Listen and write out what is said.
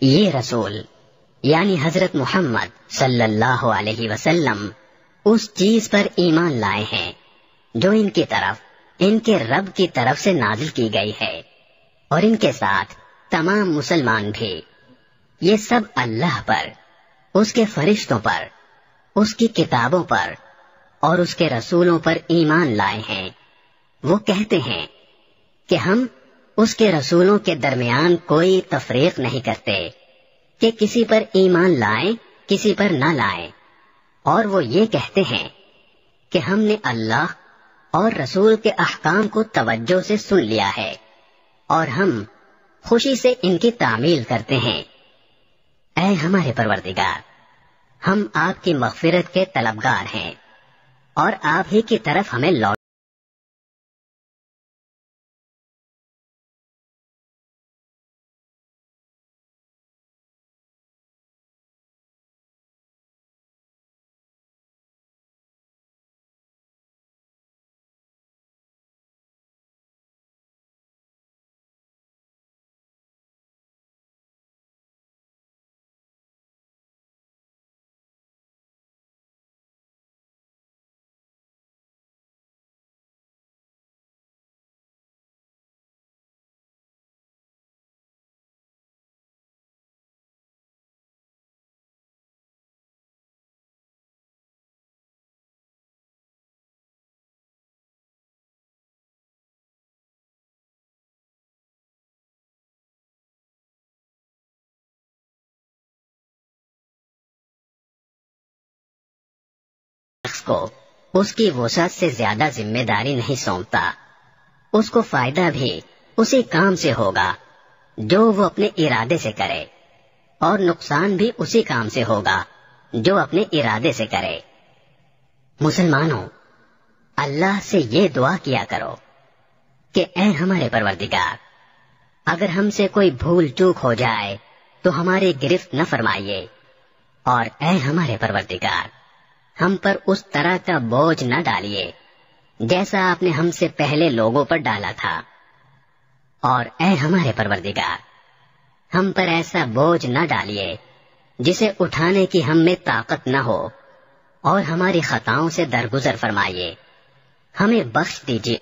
یہ رسول یعنی حضرت محمد صلی اللہ علیہ وسلم اس چیز پر ایمان لائے ہیں جو ان کی طرف ان کے رب کی طرف سے نازل کی گئی ہے، اور ان کے ساتھ تمام مسلمان بھی۔ یہ سب اللہ پر، اس کے فرشتوں پر، اس کی کتابوں پر اور اس کے رسولوں پر ایمان لائے ہیں۔ وہ کہتے ہیں کہ ہم اس کے رسولوں کے درمیان کوئی تفریق نہیں کرتے کہ کسی پر ایمان لائیں کسی پر نہ لائیں، اور وہ یہ کہتے ہیں کہ ہم نے اللہ اور رسول کے احکام کو توجہ سے سن لیا ہے اور ہم خوشی سے ان کی تعمیل کرتے ہیں۔ اے ہمارے پروردگار، ہم آپ کی مغفرت کے طلبگار ہیں اور آپ ہی کی طرف ہمیں لوٹ کو اس کی وسعت سے زیادہ ذمہ داری نہیں سونپتا۔ اس کو فائدہ بھی اسی کام سے ہوگا جو وہ اپنے ارادے سے کرے، اور نقصان بھی اسی کام سے ہوگا جو اپنے ارادے سے کرے۔ مسلمانوں، اللہ سے یہ دعا کیا کرو کہ اے ہمارے پروردگار، اگر ہم سے کوئی بھول چوک ہو جائے تو ہماری گرفت نہ فرمائیے، اور اے ہمارے پروردگار، ہم پر اس طرح کا بوجھ نہ ڈالیے جیسا آپ نے ہم سے پہلے لوگوں پر ڈالا تھا، اور اے ہمارے پروردگار، ہم پر ایسا بوجھ نہ ڈالیے جسے اٹھانے کی ہم میں طاقت نہ ہو، اور ہماری خطاؤں سے درگزر فرمائیے، ہمیں بخش دیجیے۔